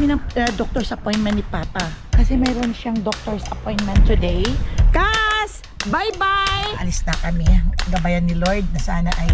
kami ng doctor's appointment ni Papa. Kasi mayroon siyang doctor's appointment today. Kas! Bye-bye! Alis na kami. Gabayan ni Lord na sana ay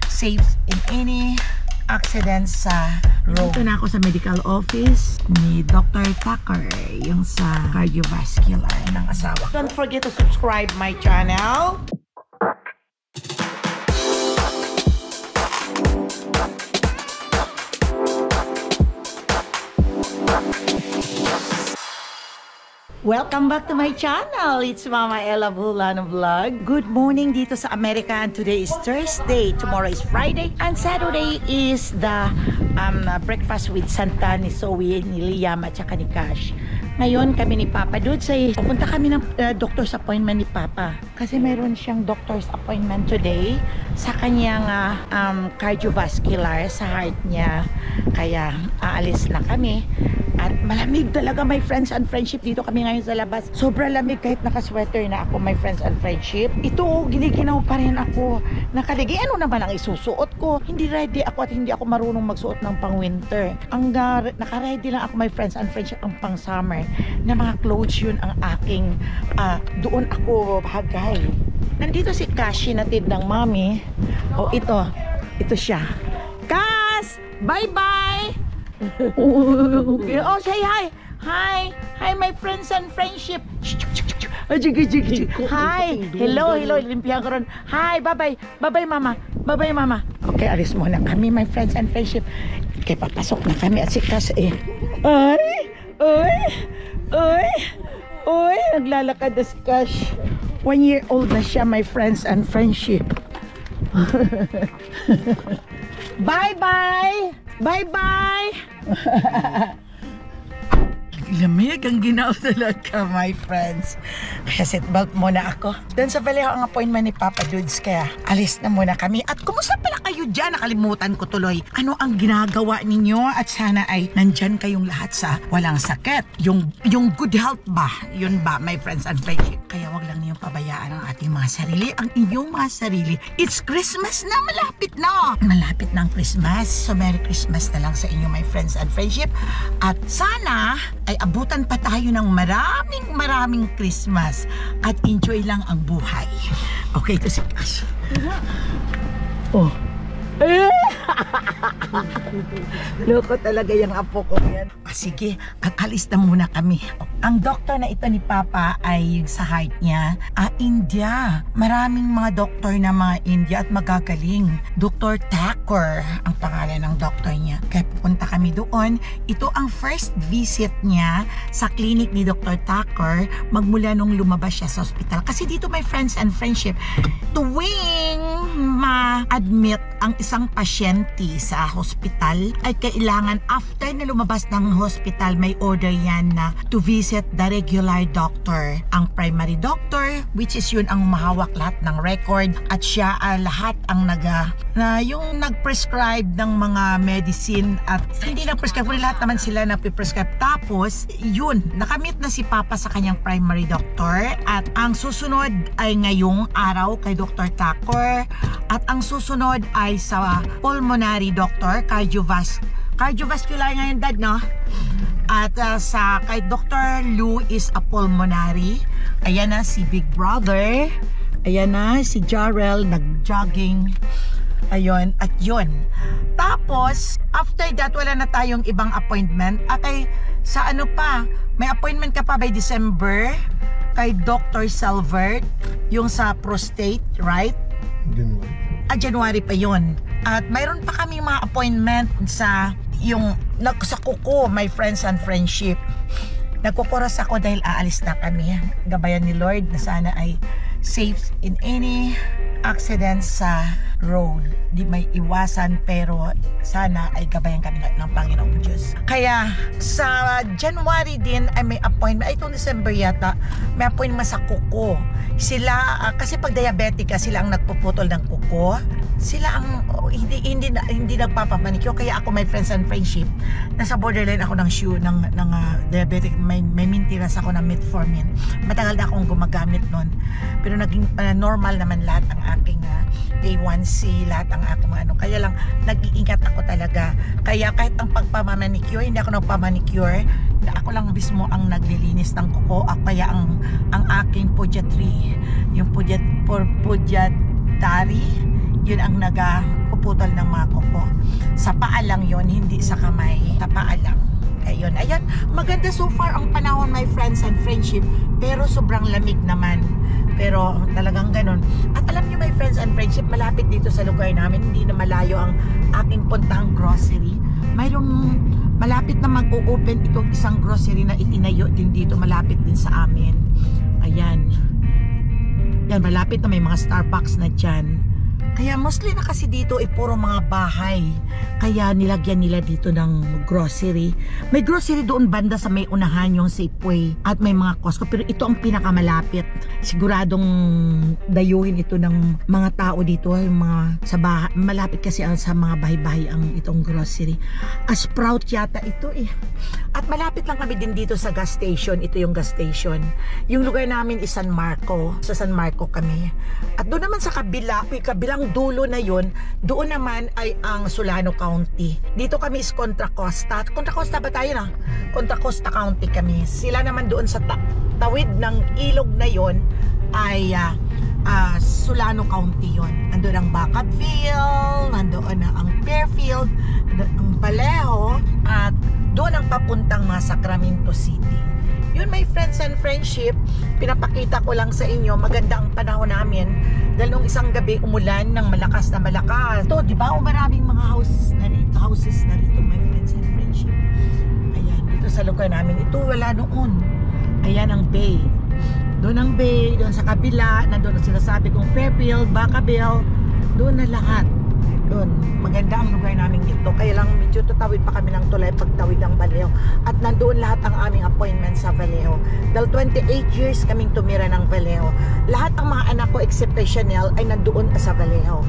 safe in any accident sa road. Dito na ako sa medical office ni Dr. Tucker, yung sa cardiovascular ng asawa. Don't forget to subscribe my channel. Welcome back to my channel. It's Mama Ella Bulano Vlog. Good morning dito sa Amerika. And today is Thursday. Tomorrow is Friday. And Saturday is the breakfast with Santa ni Zoe, ni Liam at saka ni Cash. Ngayon kami ni Papa Dudes ay pupunta kami ng doctor's appointment ni Papa. Kasi mayroon siyang doctor's appointment today sa kanyang cardiovascular sa heart niya. Kaya aalis na kami. At malamig talaga, my friends and friendship. Dito kami ngayon sa labas. Sobrang lamig kahit naka-sweater na ako, my friends and friendship. Ito, giniginaw pa rin ako. Nakaligay, ano naman ang isusuot ko? Hindi ready ako at hindi ako marunong magsuot ng pang-winter. Naka-ready lang ako, my friends and friendship, ang pang-summer. Na mga clothes yun ang aking, doon ako bagay. Nandito si Kashi, natid ng mami. O ito siya. Kas! Bye-bye! Okay. Oh, say hi. Hi. Hi, my friends and friendship. Hi. Hello. Limpihan ko ron. Hi. Bye-bye. Bye-bye, mama. Bye-bye, mama. Okay, alis muna kami, my friends and friendship. Okay, papasok na kami at si Kas eh. Oy. Naglalakad na si Cash. 1 year old na siya, my friends and friendship. Bye-bye. Bye-bye! Lamig ang ginaw talaga, my friends. Kaya seatbelt muna ako. Doon sa Vallejo ang appointment ni Papa Dudes, kaya alis na muna kami. At kumusta pala kayo dyan? Nakalimutan ko tuloy. Ano ang ginagawa ninyo? At sana ay nandyan kayong lahat sa walang sakit. Yung good health ba? Yun ba, my friends and friendship? Kaya wag lang niyong pabayaan ang ating mga sarili. Ang inyong mga sarili. It's Christmas na, malapit na. Malapit na ang Christmas. So Merry Christmas na lang sa inyo, my friends and friendship. At sana ay abutan pa tayo ng maraming Christmas at enjoy lang ang buhay. Okay, ito si Cash. Oh. Loko talaga yung apo ko yan. Sige, at alis na muna kami. Ang doktor na ito ni Papa ay sa heart niya, India. Maraming mga doktor na mga India at magagaling. Dr. Tucker ang pangalan ng doktor niya. Kaya pupunta kami doon. Ito ang first visit niya sa clinic ni Dr. Tucker magmula nung lumabas siya sa hospital. Kasi dito, my friends and friendship, tuwing ma-admit ang isang pasyente sa hospital ay kailangan after na lumabas ng hospital may order yan na to visit the regular doctor. Ang primary doctor, which is yun ang mahawak lahat ng record at siya lahat ang yung nag-prescribe ng mga medicine at hindi nag-prescribe, kundi lahat naman sila nag-prescribe. Tapos, yun, nakamit na si Papa sa kanyang primary doctor at ang susunod ay ngayong araw kay Dr. Tucker at ang susunod ay sa pulmonary doctor, cardiovascular ngayon, Dad, no? At kay Dr. Lou is a pulmonary. Ayan na si Big Brother. Ayan na si Jarrell nag-jogging. Ayun, at yun. Tapos, after that, wala na tayong ibang appointment. At ay, sa ano pa, may appointment ka pa by December kay Dr. Salvert, yung sa prostate, right? January pa yun. At mayroon pa kami mga appointment sa kuko, my friends and friendship. Nagkukuros ako dahil aalis na kami. Gabayan ni Lord na sana ay safe in any accident sa road. Di may iwasan, pero sana ay gabayan kami ng Panginoong Diyos. Kaya sa January din ay may appointment, ay itong December yata, may appointment sa kuko. Sila, kasi pag diabetic ka, sila ang nagpuputol ng kuko. sila ang hindi nagpapamanicure, kaya ako my friends and friendship nasa borderline ako ng diabetic, may maintenance ako ng metformin. Matagal na akong gumagamit nun, pero naging normal naman lahat ang aking A1C, lahat ang aking kaya lang nag-iingat ako talaga. Kaya kahit ang pagpapamanicure, hindi ako nagpamanicure, ako lang mismo ang naglilinis ng kuko. Kaya ang aking podiatry, yung podiatry, yun ang nagpuputol ng mga kuko. Sa paa lang yun, hindi sa kamay. Sa paa lang. Ayun, ayan. Maganda so far ang panahon, my friends and friendship. Pero sobrang lamig naman. Pero talagang ganun. At alam niyo, my friends and friendship, malapit dito sa lugar namin, hindi na malayo ang aking puntahang grocery. Mayroong malapit na mag-o-open itong isang grocery na itinayo din dito, malapit din sa amin. Ayan. Yan, malapit na may mga Starbucks na dyan. Kaya mostly na kasi dito ay puro mga bahay. Kaya nilagyan nila dito ng grocery. May grocery doon banda sa may unahan, yung Safeway. At may mga Costco. Pero ito ang pinakamalapit. Siguradong dayuhin ito ng mga tao dito. Yung mga sa bahay. Malapit kasi sa mga bahay-bahay ang itong grocery. Sprout yata ito eh. At malapit lang kami din dito sa gas station. Ito yung gas station. Yung lugar namin is San Marco. Sa San Marco kami. At doon naman sa kabilang dulo na yun, doon naman ay ang Solano County. Dito kami is Contra Costa. Contra Costa ba tayo na? Contra Costa County kami. Sila naman doon sa tawid ng ilog na yun ay Solano County yun. Nandoon ang Bacabville, nandoon na ang Fairfield, ang Vallejo, at doon ang papuntang mga Sacramento City. Yun, my friends and friendship, pinapakita ko lang sa inyo, maganda ang panahon namin dahil nung isang gabi umulan ng malakas na malakas. Ito, di ba? Maraming mga houses na rito, my friends and friendship. Ayan, dito sa lugar namin. Ito, wala noon. Ayan ang bay. Doon ang bay, doon sa kabila, nandun ang sinasabi kong Fairfield, Bacabville, doon na lahat. Doon, maganda ang lugar namin dito. Kaya lang medyo tutawid pa kami ng tulay pagtawid ng Vallejo. At nandoon lahat ang aming appointment sa Vallejo. Dahil 28 years kaming tumira ng Vallejo. Lahat ng mga anak ko except kay Chanel ay nandoon sa Vallejo.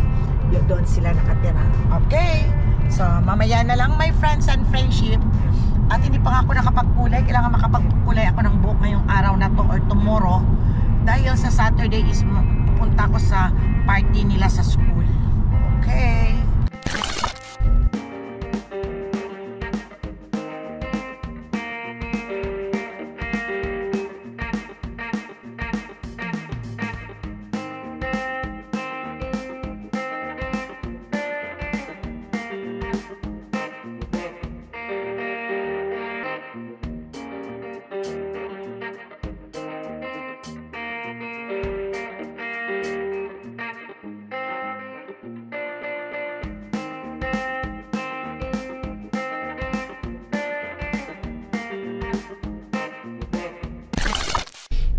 Yun, doon sila nakatira. Okay? So, mamaya na lang, my friends and friendship. At hindi pa nga ako nakapagkulay. Kailangan makapagkulay ako ng buhok ngayong araw na to or tomorrow. Dahil sa Saturday is pupunta ko sa party nila sa school. Okay.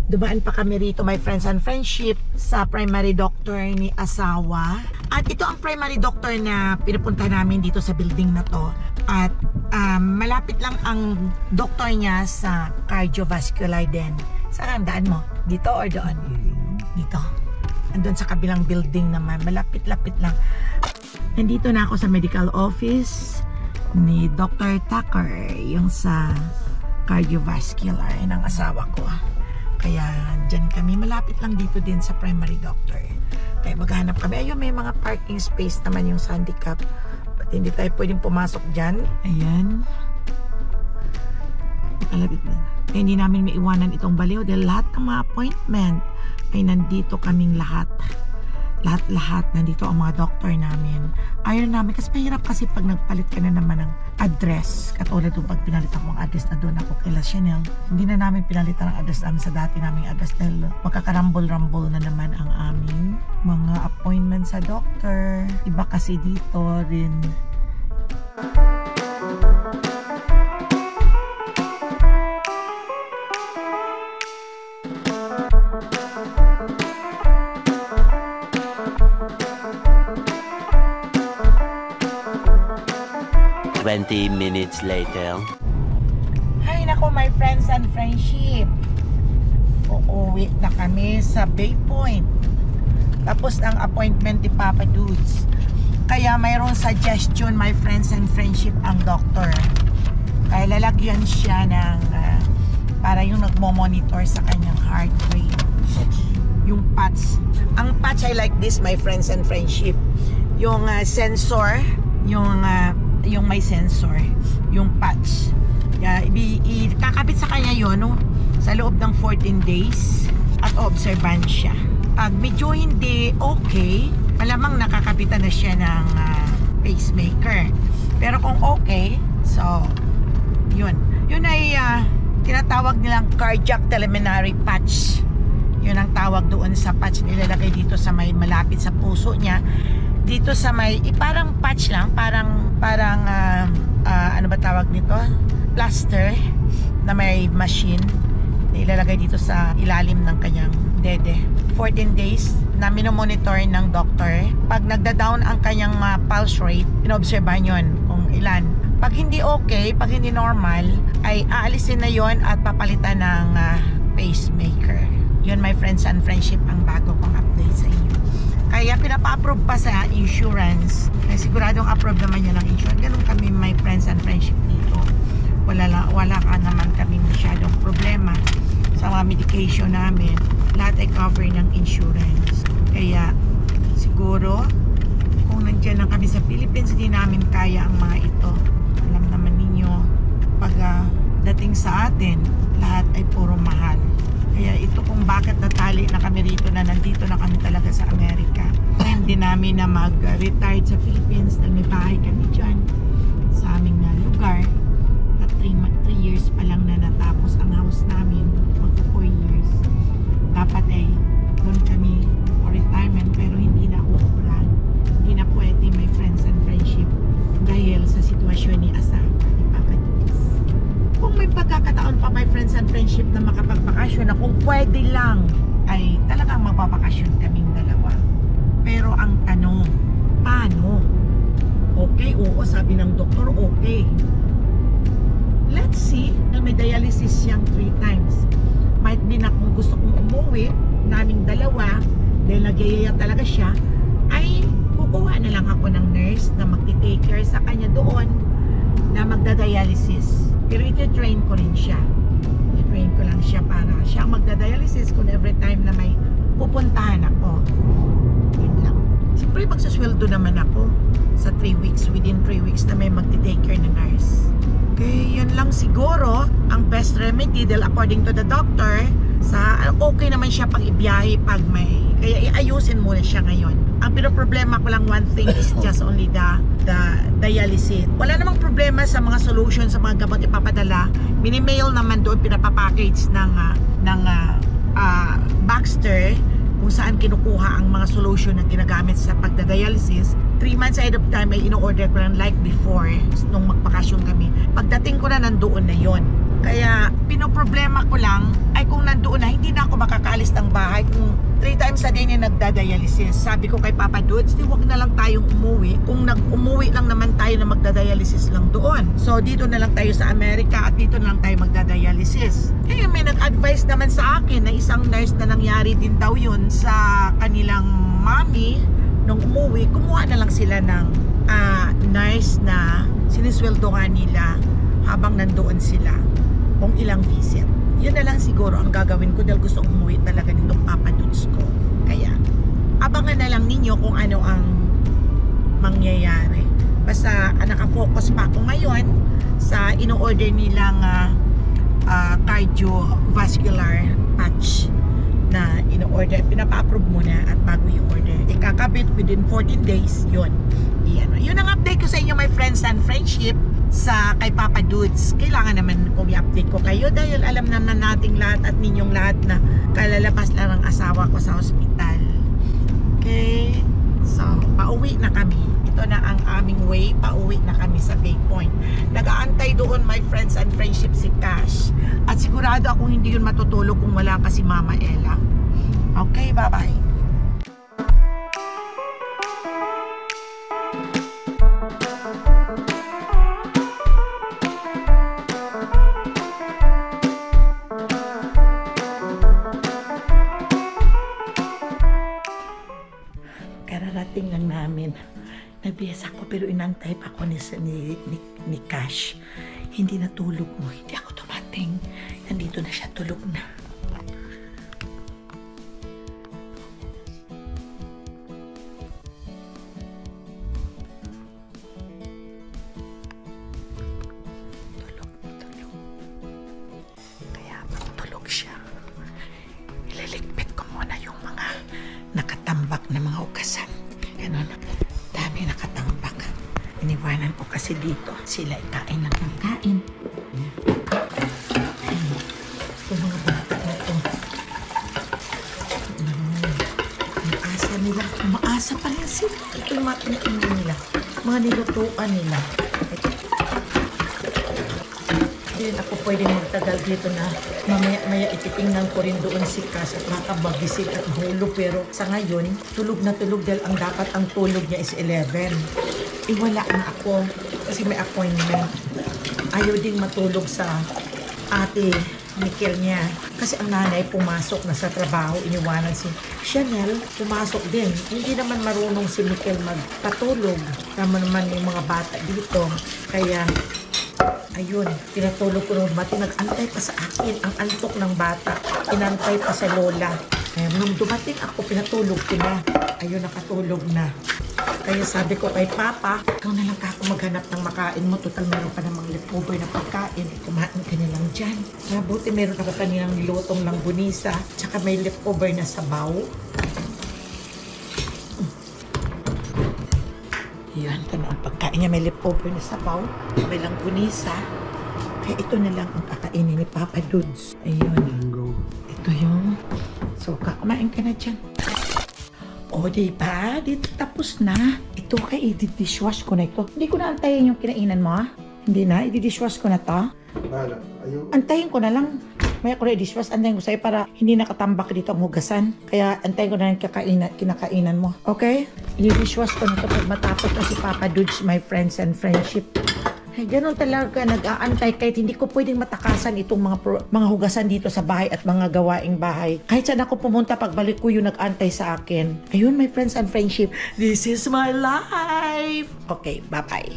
Dumaan pa kami rito, my friends and friendship, sa primary doctor ni asawa. At ito ang primary doctor na pinupunta namin dito sa building na to. At malapit lang ang doktor niya sa cardiovascular din. Saan ang daan mo? Dito or doon? Dito. Andun sa kabilang building naman. Malapit-lapit lang. Nandito na ako sa medical office ni Dr. Tucker, yung sa cardiovascular ng asawa ko. Kaya dyan kami, malapit lang dito din sa primary doctor. Kaya maghanap kami. Ayun, may mga parking space naman yung handicap. But hindi tayo pwedeng pumasok dyan. Ayan. Nakalapit na. Kaya hindi namin maiwanan itong Vallejo dahil lahat ng mga appointment ay nandito kaming lahat. Lahat nandito ang mga doctor namin. Ayaw namin kasi mahirap kasi pag nagpalit ka na naman ng address. Katulad yung pag pinalit ako ang address na doon ako kay La Chanel. Hindi na namin pinalitan ang address namin sa dati naming address dahil magkakarambol-rambol na naman ang aming mga appointment sa doctor. Iba kasi dito rin. Minutes later. Ay nako, my friends and friendship, uuwi na kami sa Bay Point. Tapos ang appointment ni Papa Dudes. Kaya mayroong suggestion, my friends and friendship, ang doctor. Kaya lalagyan siya ng para yung nagmo-monitor sa kanyang heart rate. Yung patch. Ang patch I like this, my friends and friendship. Yung sensor, yung may sensor, yung patch. Kakabit sa kanya yun, no? Sa loob ng 14 days at observan siya. Pag medyo hindi okay, malamang nakakapitan na siya ng pacemaker. Pero kung okay, so yun ay tinatawag nilang cardiac telemetry patch. Yun ang tawag doon sa patch. Nilalagay dito sa may malapit sa puso niya. Dito sa may parang patch lang, parang ano ba tawag nito? Plaster na may machine. Nilalagay dito sa ilalim ng kanyang dede. 14 days na minomonitor ng doctor. Pag nagda-down ang kanyang pulse rate, inobserbahan yun kung ilan. Pag hindi okay, pag hindi normal, ay aalisin na yon at papalitan ng pacemaker. Yun, my friends and friendship, ang bago kong update sa inyo. Kaya pinapa-approve pa sa insurance. Kaya siguradong approve naman yun ng insurance. Ganun kami, my friends and friendship, dito. Wala ka naman kami masyadong problema sa mga medication namin. Lahat ay cover ng insurance. Kaya siguro kung nandiyan lang kami sa Philippines, hindi namin kaya ang mga ito. Alam naman ninyo, pag dating sa atin, lahat ay puro mahal. Kaya ito kung bakit natali na kami rito, na nandito na kami talaga sa Amerika. Hindi namin na mag-retire sa Philippines dahil may bahay kami dyan sa aming lugar. At 3 years pa lang na natapos ang house namin. Magpo 4 years. Dapat ay doon kami for retirement, pero hindi na ubra. Hindi na pwede, my friends and friendship, dahil sa sitwasyon ni Asa, ni Papa Diyos. Kung may pagkakataon pa, my friends and friendship, na makapagbakasyon na, kung pwede lang, ay talagang magbabakasyon kaming dalawa. Pero ang tanong, paano? Okay, oo, sabi ng doktor, okay. Let's see, na may dialysis siyang 3 times. Might be na kung gusto kong umuwi, naming dalawa, dahil nagyayaya talaga siya, ay kukuha na lang ako ng nurse na magti-take care sa kanya doon na magda-dialysis. Pero iti-train ko rin siya. I-train ko lang siya para siya magda-dialysis kung every time na may pupuntahan ako. Yun lang. Siyempre magsusweldo naman ako sa 3 weeks, within 3 weeks na may magti-take care na nurse. Okay, yun lang siguro ang best remedy, dahil according to the doctor, okay naman siya pag ibiyahe pag may, kaya iayusin muna siya ngayon. Ang pinoproblema ko lang, one thing is just only the dialysis. Wala namang problema sa mga solution, sa mga gamot ipapadala. Mini-mail naman doon, pinapapackage ng Baxter, kung saan kinukuha ang mga solution na ginagamit sa pagda-dialysis. 3 months ahead of time ay ino-order ko lang, like before, nung magpakasyon kami. Pagdating ko na, nandoon na yon. Kaya pinoproblema ko lang ay kung nandoon na, hindi na ako makakaalis ng bahay. Kung 3 times a day na nagda-dialysis, sabi ko kay Papa Dudes, huwag na lang tayong umuwi. Kung umuwi lang naman tayo na magda-dialysis lang doon. So dito na lang tayo sa Amerika at dito na lang tayo magda-dialysis. Kaya may nag-advise naman sa akin na isang nurse na nangyari din daw yun sa kanilang mommy. Nung umuwi, kumuha na lang sila ng nurse na sinisweldohan nila habang nandoon sila kung ilang visit. Yun na lang siguro ang gagawin ko, dahil gusto kong umuwi talaga nitong Papa Dudes ko. Kaya abangan na lang ninyo kung ano ang mangyayari. Basta nakafocus pa ako ngayon sa ino-order nilang cardiovascular patch na ino-order, pinapa-approve muna at bago i-order. Ikakabit within 14 days, yun. Yun ang update ko sa inyo, my friends and friendship, sa kay Papa Dudes. Kailangan naman kung i-update ko kayo, dahil alam naman nating lahat at ninyong lahat na kalalabas lang ang asawa ko sa hospital. Okay? So, pauwi na kami. Ito na ang aming way, pauwi na kami sa Bay Point. Nag-aantay doon, my friends and friendship, si Cash. At sigurado akong hindi yun matutulog kung wala pa si Mama Ella. Okay, bye-bye. Kararating lang namin. nagpuyas ako pero inantay pa ako ni Cash. Hindi natulog mo. Hindi ako dumating. Nandito na siya, tulog na. Na mga ugasan. Ganon. Dami nakatambak. Iniwanan ko kasi dito. Sila ikain lang ng kain. Ito mga bata na ito. Maasa nila. Maasa pa rin sila. Ito yung mga tinainin nila. Mga nilutuan nila. Hindi ako pwedeng magtagal dito na mamaya ititingnan ko rin doon si Cass at makabagising at mahulog. Pero sa ngayon, tulog na tulog dahil ang dapat ang tulog niya is 11. Wala na ako kasi may appointment. Ayaw ding matulog sa ate Mikel niya. Kasi ang nanay pumasok na sa trabaho, iniwanan si Chanel, pumasok din. Hindi naman marunong si Mikel magpatulog. Tama naman yung mga bata dito. Kaya ayun, tinatulog ko nung bati. Nag-antay pa sa akin ang antok ng bata. Inantay pa sa lola. Nung dumating ako, pinatulog ko na. Ayun, nakatulog na. Kaya sabi ko kay Papa, ikaw na lang kako maghanap ng makain mo. Total meron pa namang leftover na pagkain. Kumain ka na lang dyan. Mabuti meron ako kaninang nilutong langgunisa. Tsaka may leftover na sabaw. Yan, ano ang pagkain niya. May leftover na sabaw. May langgunisa. Kaya ito na lang ang kakainin ni Papa Dudes. Ayun. Ito yung suka. Kumain ka na dyan. O, diba? Dito tapos na. Ito kay i-dishwash ko na ito. Hindi ko na antayin yung kinainan mo, ha? Hindi na? I-dishwash ko na to? Bahala. Ayaw. Antayin ko na lang. Maya ko na i-dishwash. Antayin ko sa'yo para hindi nakatambak dito ang hugasan. Kaya antayin ko na lang kinakainan mo. Okay? I-dishwash ko na ito pag matapos na si Papa Dudes, my friends and friendship. Ay, ganun talaga, nag-aantay kahit hindi ko pwedeng matakasan itong mga hugasan dito sa bahay at mga gawaing bahay. Kahit saan ako pumunta, pagbalik ko yung nag-aantay sa akin. Ayun, my friends and friendship, this is my life! Okay, bye-bye.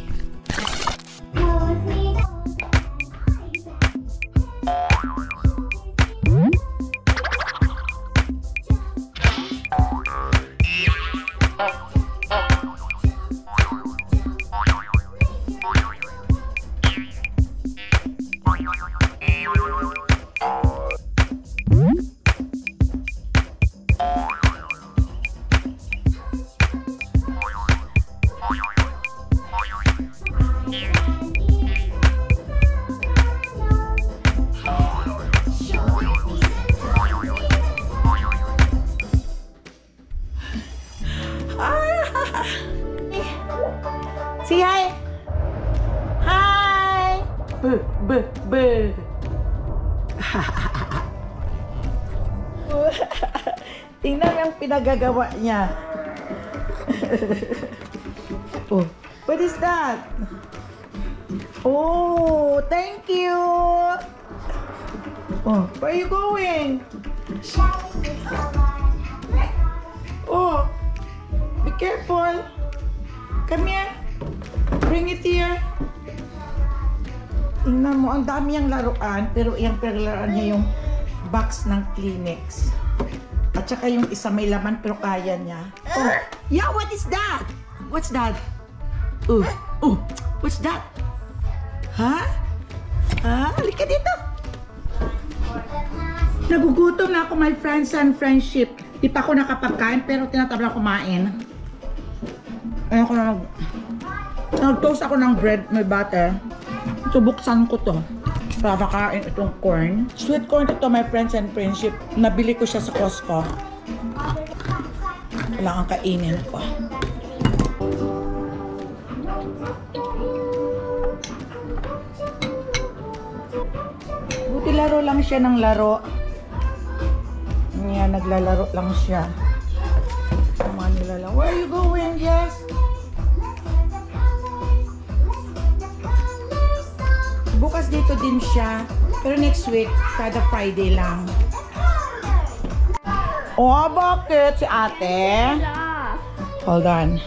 Say hi! Hi! Tingnan mo yung pinagagawa niya. Oh, what is that? Oh, thank you! Oh, where are you going? Oh, be careful. Come here. Bring it here. Tingnan mo, ang dami yung laruan, pero yung laruan niya yung box ng Kleenex. At saka yung isa may laman pero kaya niya. Oh, yeah, what is that? What's that? Oh, what's that? Ha? Ha? Halika dito. Nagugutom na ako, my friends and friendship. Di pa ako nakapagkain pero tinatabla kumain. Ayun ko na nag-toast ako ng bread, may butter. Subuksan ko to para kain itong corn. Sweet corn ito, my friends and friendship. Nabili ko siya sa Costco. Kailangan kainin ko. Buti laro lang siya ng laro. Yan, naglalaro lang siya. Where are you going? Yes. Bukas dito din siya. Pero next week, kada Friday lang. Oh, bakit? Si ate? Hold on.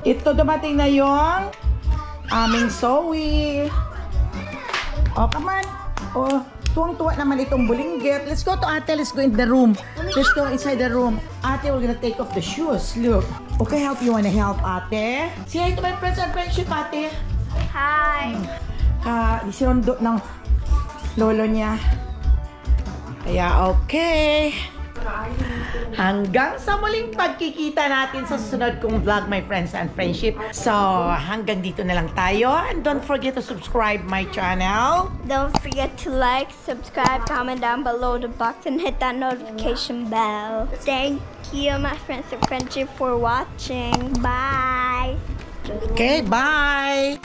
Ito, dumating na yung aming Zoe. Oh, come on. Oh, tuwang-tuwa naman itong bulinggit. Let's go to ate. Let's go in the room. Let's go inside the room. Ate, we're gonna take off the shoes. Look. Okay, help. You wanna help, ate? Say hi to my friends and friendship, ate. Hi. Sinundo ng lolo niya. Kaya okay. Hanggang sa muling pagkikita natin sa susunod kong vlog, my friends and friendship. So, hanggang dito na lang tayo. And don't forget to subscribe my channel. Don't forget to like, subscribe, comment down below the box, and hit that notification bell. Thank you, my friends and friendship, for watching. Bye. Okay, bye!